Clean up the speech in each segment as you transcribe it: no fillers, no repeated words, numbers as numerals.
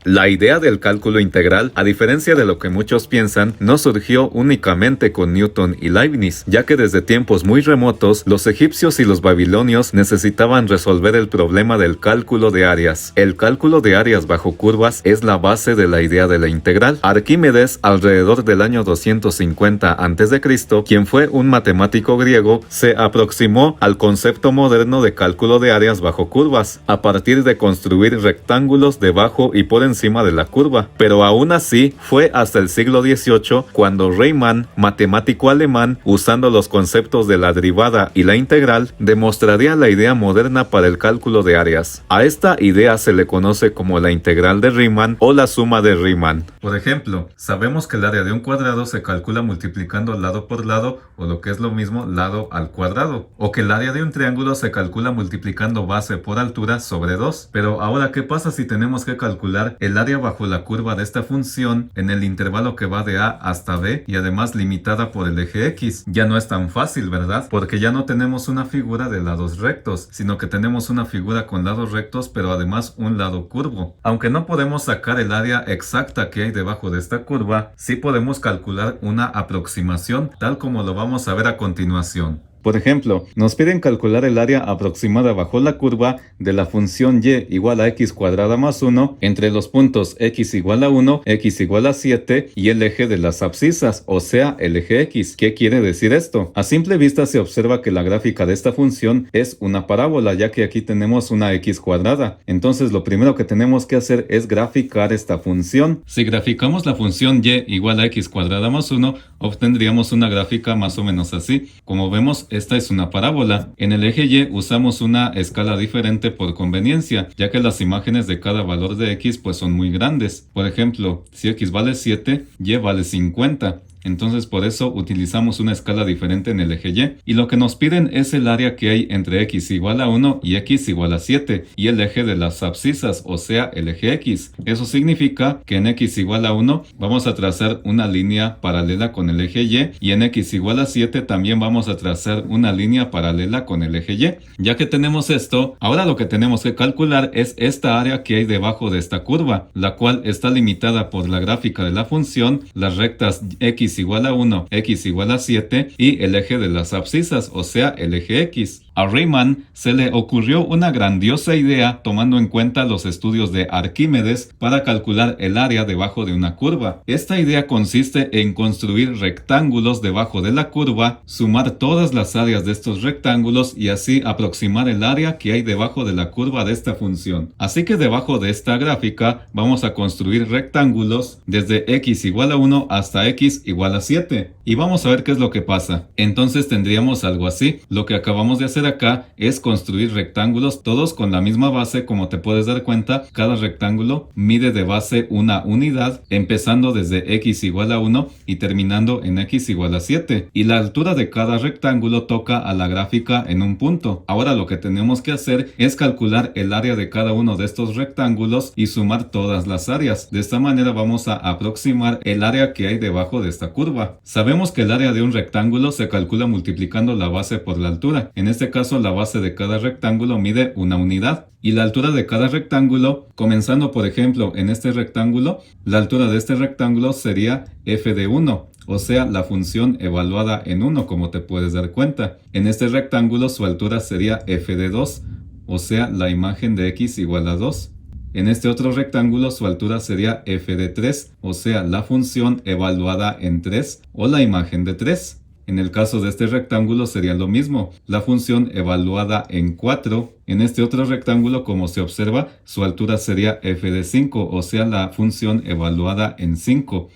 La idea del cálculo integral, a diferencia de lo que muchos piensan, no surgió únicamente con Newton y Leibniz, ya que desde tiempos muy remotos, los egipcios y los babilonios necesitaban resolver el problema del cálculo de áreas. El cálculo de áreas bajo curvas es la base de la idea de la integral. Arquímedes, alrededor del año 250 a.C., quien fue un matemático griego, se aproximó al concepto moderno de cálculo de áreas bajo curvas, a partir de construir rectángulos debajo y por encima de la curva. Pero aún así, fue hasta el siglo XVIII cuando Riemann, matemático alemán, usando los conceptos de la derivada y la integral, demostraría la idea moderna para el cálculo de áreas. A esta idea se le conoce como la integral de Riemann o la suma de Riemann. Por ejemplo, sabemos que el área de un cuadrado se calcula multiplicando lado por lado, o lo que es lo mismo, lado al cuadrado, o que el área de un triángulo se calcula multiplicando base por altura sobre 2. Pero ahora, ¿qué pasa si tenemos que calcular el área bajo la curva de esta función en el intervalo que va de a hasta b y además limitada por el eje x? Ya no es tan fácil, ¿verdad? Porque ya no tenemos una figura de lados rectos, sino que tenemos una figura con lados rectos pero además un lado curvo. Aunque no podemos sacar el área exacta que hay debajo de esta curva, sí podemos calcular una aproximación, tal como lo vamos a ver a continuación. Por ejemplo, nos piden calcular el área aproximada bajo la curva de la función y igual a x cuadrada más 1 entre los puntos x igual a 1, x igual a 7 y el eje de las abscisas, o sea, el eje x. ¿Qué quiere decir esto? A simple vista se observa que la gráfica de esta función es una parábola, ya que aquí tenemos una x cuadrada. Entonces lo primero que tenemos que hacer es graficar esta función. Si graficamos la función y igual a x cuadrada más 1, obtendríamos una gráfica más o menos así. Como vemos, esta es una parábola. En el eje y usamos una escala diferente por conveniencia, ya que las imágenes de cada valor de x pues son muy grandes. Por ejemplo, si x vale 7, y vale 50. Entonces por eso utilizamos una escala diferente en el eje y. Y lo que nos piden es el área que hay entre x igual a 1 y x igual a 7 y el eje de las abscisas, o sea, el eje x. Eso significa que en x igual a 1 vamos a trazar una línea paralela con el eje y en x igual a 7 también vamos a trazar una línea paralela con el eje y. Ya que tenemos esto, ahora lo que tenemos que calcular es esta área que hay debajo de esta curva, la cual está limitada por la gráfica de la función, las rectas x igual a 1, x igual a 7 y el eje de las abscisas, o sea, el eje x. A Riemann se le ocurrió una grandiosa idea tomando en cuenta los estudios de Arquímedes para calcular el área debajo de una curva. Esta idea consiste en construir rectángulos debajo de la curva, sumar todas las áreas de estos rectángulos y así aproximar el área que hay debajo de la curva de esta función. Así que debajo de esta gráfica vamos a construir rectángulos desde x igual a 1 hasta x igual a 7. Y vamos a ver qué es lo que pasa. Entonces tendríamos algo así. Lo que acabamos de hacer acá es construir rectángulos todos con la misma base. Como te puedes dar cuenta, cada rectángulo mide de base una unidad, empezando desde x igual a 1 y terminando en x igual a 7. Y la altura de cada rectángulo toca a la gráfica en un punto. Ahora lo que tenemos que hacer es calcular el área de cada uno de estos rectángulos y sumar todas las áreas. De esta manera vamos a aproximar el área que hay debajo de esta curva. Sabemos que el área de un rectángulo se calcula multiplicando la base por la altura. En este caso, la base de cada rectángulo mide una unidad. Y la altura de cada rectángulo, comenzando por ejemplo en este rectángulo, la altura de este rectángulo sería f de 1. O sea, la función evaluada en 1, como te puedes dar cuenta. En este rectángulo su altura sería f de 2. O sea, la imagen de x igual a 2. En este otro rectángulo su altura sería f de 3, o sea, la función evaluada en 3 o la imagen de 3. En el caso de este rectángulo sería lo mismo, la función evaluada en 4. En este otro rectángulo, como se observa, su altura sería f de 5, o sea, la función evaluada en 5.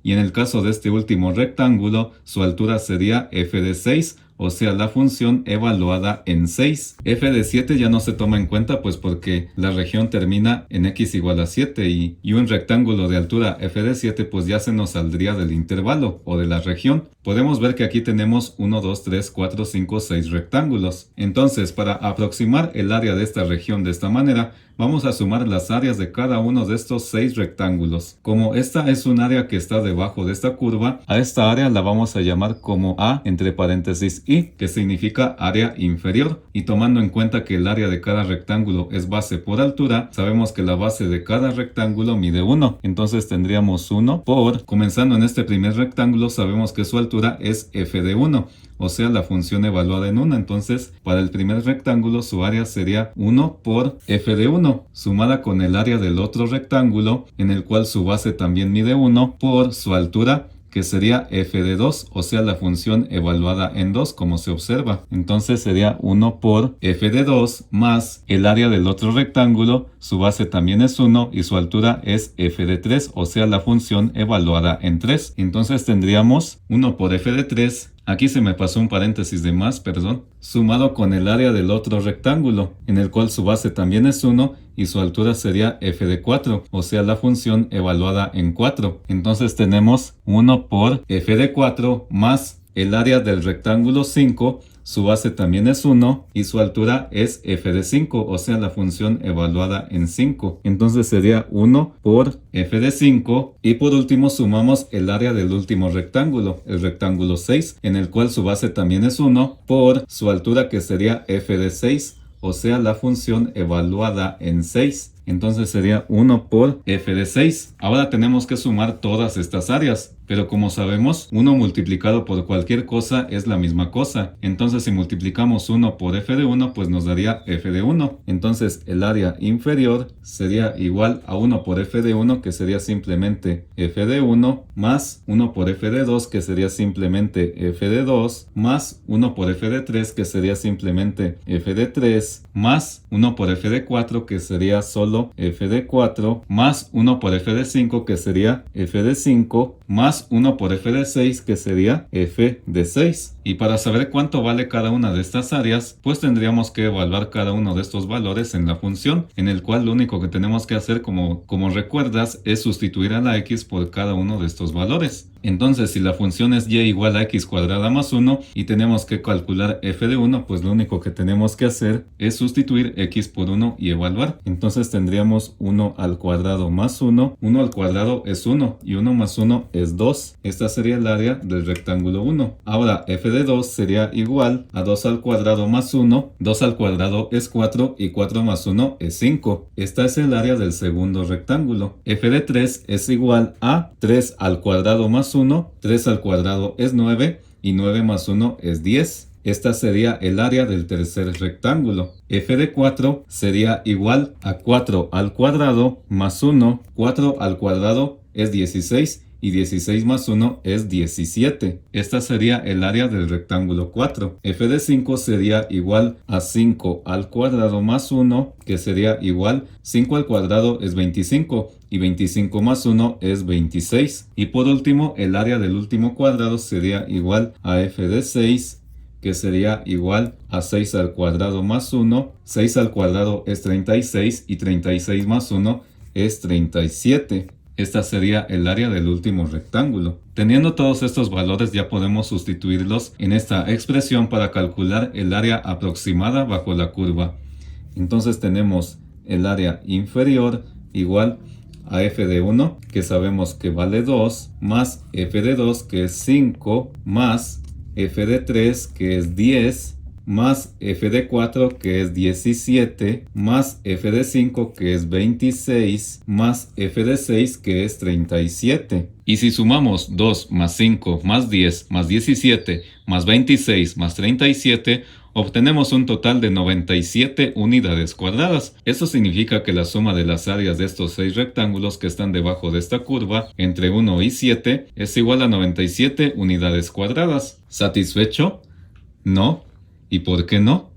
Y en el caso de este último rectángulo, su altura sería f de 6, o sea, la función evaluada en 6. F de 7 ya no se toma en cuenta pues porque la región termina en x igual a 7 y un rectángulo de altura f de 7 pues ya se nos saldría del intervalo o de la región. Podemos ver que aquí tenemos 1, 2, 3, 4, 5, 6 rectángulos. Entonces, para aproximar el área de esta región de esta manera, vamos a sumar las áreas de cada uno de estos 6 rectángulos. Como esta es un área que está debajo de esta curva, a esta área la vamos a llamar como A entre paréntesis I, que significa área inferior. Y tomando en cuenta que el área de cada rectángulo es base por altura, sabemos que la base de cada rectángulo mide 1. Entonces tendríamos 1 por, comenzando en este primer rectángulo, sabemos que su altura es f de 1. O sea, la función evaluada en 1. Entonces, para el primer rectángulo, su área sería 1 por f de 1, sumada con el área del otro rectángulo, en el cual su base también mide 1, por su altura, que sería f de 2, o sea, la función evaluada en 2, como se observa. Entonces sería 1 por f de 2 más el área del otro rectángulo, su base también es 1 y su altura es f de 3, o sea, la función evaluada en 3. Entonces tendríamos 1 por f de 3, aquí se me pasó un paréntesis de más, perdón, sumado con el área del otro rectángulo, en el cual su base también es 1 y su altura sería f de 4, o sea, la función evaluada en 4. Entonces tenemos 1 por f de 4 más el área del rectángulo 5, su base también es 1 y su altura es f de 5, o sea, la función evaluada en 5. Entonces sería 1 por f de 5 y por último sumamos el área del último rectángulo, el rectángulo 6, en el cual su base también es 1 por su altura, que sería f de 6, o sea, la función evaluada en 6. Entonces sería 1 por f de 6. Ahora tenemos que sumar todas estas áreas. Pero como sabemos, 1 multiplicado por cualquier cosa es la misma cosa. Entonces si multiplicamos 1 por f de 1, pues nos daría f de 1. Entonces el área inferior sería igual a 1 por f de 1, que sería simplemente f de 1, más 1 por f de 2, que sería simplemente f de 2, más 1 por f de 3, que sería simplemente f de 3, más 1 por f de 4, que sería solo f de 4, más 1 por f de 5, que sería f de 5, más 1 por f de 6, que sería f de 6. Y para saber cuánto vale cada una de estas áreas, pues tendríamos que evaluar cada uno de estos valores en la función, en el cual lo único que tenemos que hacer, como recuerdas, es sustituir a la x por cada uno de estos valores. Entonces, si la función es y igual a x cuadrada más 1 y tenemos que calcular f de 1, pues lo único que tenemos que hacer es sustituir x por 1 y evaluar. Entonces tendríamos 1 al cuadrado más 1. 1 al cuadrado es 1 y 1 más 1 es 2. Esta sería el área del rectángulo 1. Ahora, f de 2 sería igual a 2 al cuadrado más 1. 2 al cuadrado es 4 y 4 más 1 es 5. Esta es el área del segundo rectángulo. F de 3 es igual a 3 al cuadrado más 1, 3 al cuadrado es 9 y 9 más 1 es 10. Esta sería el área del tercer rectángulo. F de 4 sería igual a 4 al cuadrado más 1, 4 al cuadrado es 16 y 16 más 1 es 17. Esta sería el área del rectángulo 4. F de 5 sería igual a 5 al cuadrado más 1, que sería igual, 5 al cuadrado es 25 y 25 más 1 es 26. Y por último, el área del último cuadrado sería igual a f de 6, que sería igual a 6 al cuadrado más 1. 6 al cuadrado es 36 y 36 más 1 es 37. Esta sería el área del último rectángulo. Teniendo todos estos valores, ya podemos sustituirlos en esta expresión para calcular el área aproximada bajo la curva. Entonces tenemos el área inferior igual a f de 1, que sabemos que vale 2, más f de 2, que es 5, más f de 3, que es 10, más f de 4, que es 17, más f de 5, que es 26, más f de 6, que es 37. Y si sumamos 2 más 5 más 10 más 17 más 26 más 37, obtenemos un total de 97 unidades cuadradas. Eso significa que la suma de las áreas de estos 6 rectángulos que están debajo de esta curva, entre 1 y 7, es igual a 97 unidades cuadradas. ¿Satisfecho? No. ¿Y por qué no?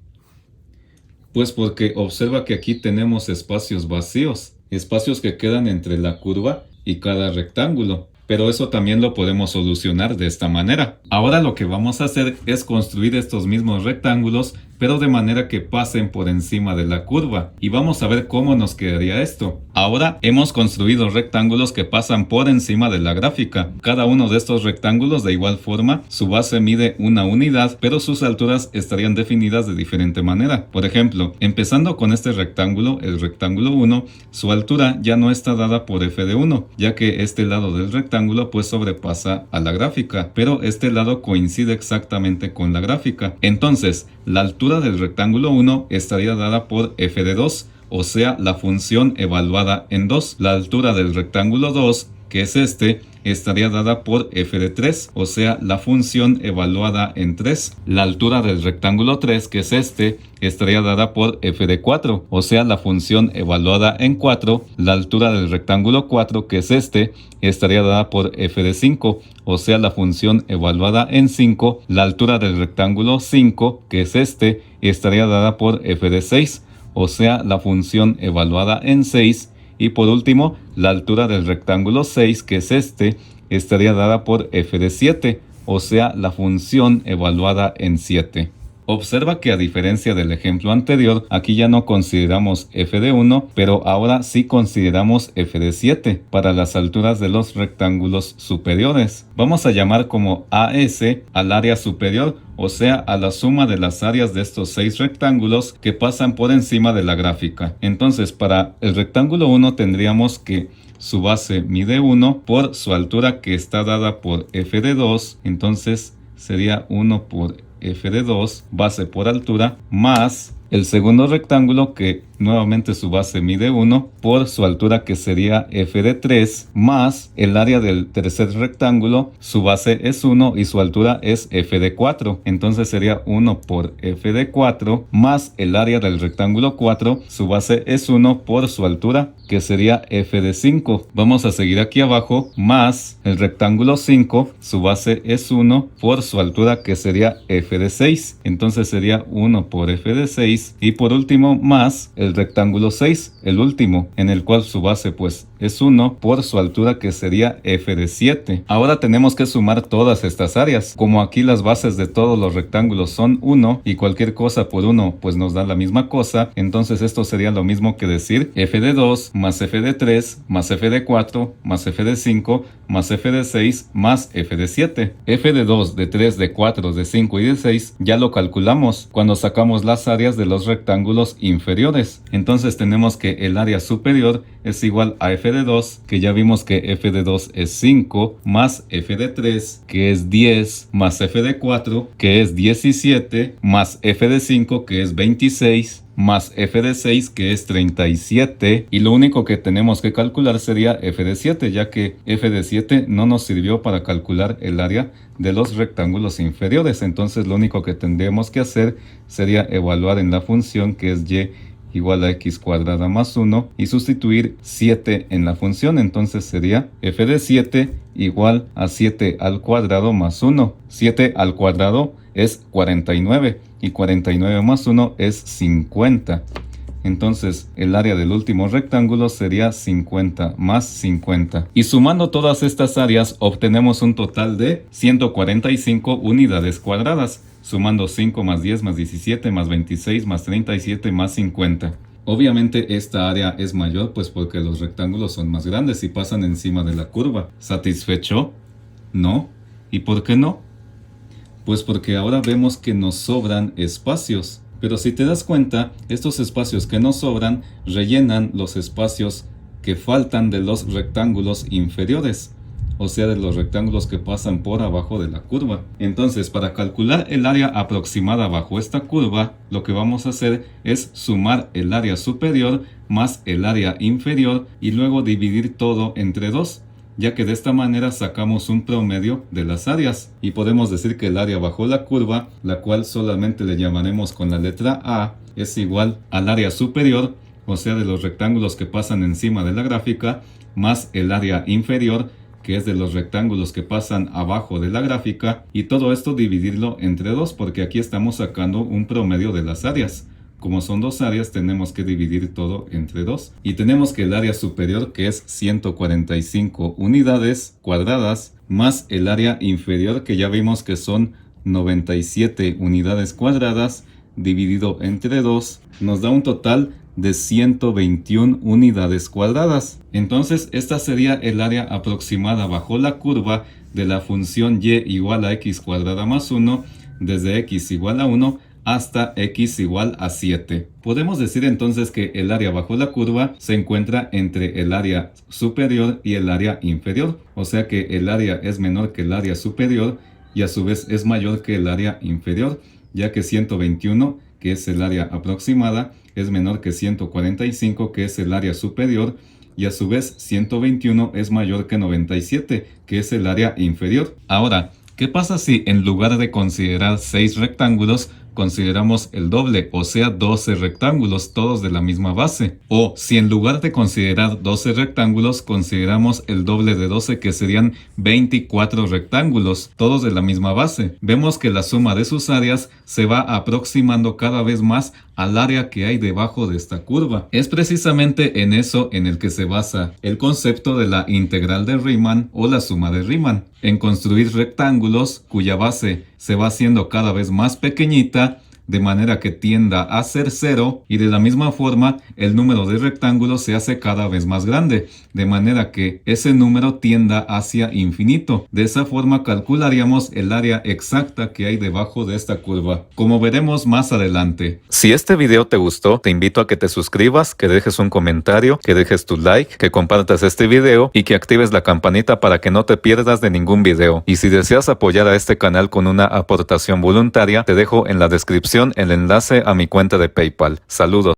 Pues porque observa que aquí tenemos espacios vacíos, espacios que quedan entre la curva y cada rectángulo. Pero eso también lo podemos solucionar de esta manera. Ahora lo que vamos a hacer es construir estos mismos rectángulos pero de manera que pasen por encima de la curva. Y vamos a ver cómo nos quedaría esto. Ahora hemos construido rectángulos que pasan por encima de la gráfica. Cada uno de estos rectángulos de igual forma, su base mide una unidad, pero sus alturas estarían definidas de diferente manera. Por ejemplo, empezando con este rectángulo, el rectángulo 1, su altura ya no está dada por f de 1, ya que este lado del rectángulo pues sobrepasa a la gráfica, pero este lado coincide exactamente con la gráfica. Entonces, la altura del rectángulo 1 estaría dada por f de 2, o sea, la función evaluada en 2. La altura del rectángulo 2, que es este, estaría dada por f de 3, o sea, la función evaluada en 3. La altura del rectángulo 3, que es este, estaría dada por f de 4, o sea, la función evaluada en 4. La altura del rectángulo 4, que es este, estaría dada por f de 5, o sea, la función evaluada en 5. La altura del rectángulo 5, que es este, estaría dada por f de 6, o sea, la función evaluada en 6. Y por último, la altura del rectángulo 6, que es este, estaría dada por f de 7, o sea, la función evaluada en 7. Observa que a diferencia del ejemplo anterior, aquí ya no consideramos f de 1, pero ahora sí consideramos f de 7 para las alturas de los rectángulos superiores. Vamos a llamar como AS al área superior, o sea, a la suma de las áreas de estos 6 rectángulos que pasan por encima de la gráfica. Entonces, para el rectángulo 1 tendríamos que su base mide 1 por su altura, que está dada por f de 2, entonces sería 1 por f de 2, base por altura, más el segundo rectángulo, que nuevamente su base mide 1 por su altura, que sería f de 3, más el área del tercer rectángulo, su base es 1 y su altura es f de 4. Entonces sería 1 por f de 4 más el área del rectángulo 4, su base es 1 por su altura, que sería f de 5. Vamos a seguir aquí abajo, más el rectángulo 5, su base es 1 por su altura, que sería f de 6. Entonces sería 1 por f de 6. Y por último, más el rectángulo 6, el último, en el cual su base pues es 1 por su altura, que sería f de 7. Ahora tenemos que sumar todas estas áreas. Como aquí las bases de todos los rectángulos son 1 y cualquier cosa por 1 pues nos da la misma cosa, entonces esto sería lo mismo que decir f de 2 más f de 3 más f de 4 más f de 5 más f de 6 más f de 7. F de 2, de 3, de 4, de 5 y de 6 ya lo calculamos cuando sacamos las áreas de los rectángulos inferiores. Entonces tenemos que el área superior es igual a f de 2, que ya vimos que f de 2 es 5, más f de 3, que es 10, más f de 4, que es 17, más f de 5, que es 26, más f de 6, que es 37, y lo único que tenemos que calcular sería f de 7, ya que f de 7 no nos sirvió para calcular el área de los rectángulos inferiores. Entonces lo único que tendríamos que hacer sería evaluar en la función, que es y igual a x cuadrada más 1, y sustituir 7 en la función. Entonces sería f de 7 igual a 7 al cuadrado más 1. 7 al cuadrado es 49 y 49 más 1 es 50. Entonces el área del último rectángulo sería 50 más 50. Y sumando todas estas áreas obtenemos un total de 145 unidades cuadradas. Sumando 5 más 10 más 17 más 26 más 37 más 50. Obviamente esta área es mayor pues porque los rectángulos son más grandes y pasan encima de la curva. ¿Satisfecho? No. ¿Y por qué no? Pues porque ahora vemos que nos sobran espacios. Pero si te das cuenta, estos espacios que nos sobran rellenan los espacios que faltan de los rectángulos inferiores, o sea, de los rectángulos que pasan por abajo de la curva. Entonces, para calcular el área aproximada bajo esta curva, lo que vamos a hacer es sumar el área superior más el área inferior y luego dividir todo entre 2. Ya que de esta manera sacamos un promedio de las áreas y podemos decir que el área bajo la curva, la cual solamente le llamaremos con la letra A, es igual al área superior, o sea, de los rectángulos que pasan encima de la gráfica, más el área inferior, que es de los rectángulos que pasan abajo de la gráfica, y todo esto dividirlo entre 2, porque aquí estamos sacando un promedio de las áreas. Como son dos áreas, tenemos que dividir todo entre 2. Y tenemos que el área superior, que es 145 unidades cuadradas, más el área inferior, que ya vimos que son 97 unidades cuadradas, dividido entre 2 nos da un total de 121 unidades cuadradas. Entonces esta sería el área aproximada bajo la curva de la función y igual a x cuadrada más 1 desde x igual a 1 hasta x igual a 7. Podemos decir entonces que el área bajo la curva se encuentra entre el área superior y el área inferior. O sea que el área es menor que el área superior y a su vez es mayor que el área inferior, ya que 121, que es el área aproximada, es menor que 145, que es el área superior, y a su vez 121 es mayor que 97, que es el área inferior. Ahora, ¿qué pasa si en lugar de considerar 6 rectángulos, consideramos el doble, o sea 12 rectángulos, todos de la misma base? O si en lugar de considerar 12 rectángulos, consideramos el doble de 12, que serían 24 rectángulos, todos de la misma base. Vemos que la suma de sus áreas se va aproximando cada vez más al área que hay debajo de esta curva. Es precisamente en eso en el que se basa el concepto de la integral de Riemann o la suma de Riemann, en construir rectángulos cuya base se va haciendo cada vez más pequeñita, de manera que tienda a ser 0, y de la misma forma el número de rectángulos se hace cada vez más grande, de manera que ese número tienda hacia infinito. De esa forma calcularíamos el área exacta que hay debajo de esta curva, como veremos más adelante. Si este video te gustó, te invito a que te suscribas, que dejes un comentario, que dejes tu like, que compartas este video y que actives la campanita para que no te pierdas de ningún video. Y si deseas apoyar a este canal con una aportación voluntaria, te dejo en la descripción el enlace a mi cuenta de PayPal. Saludos.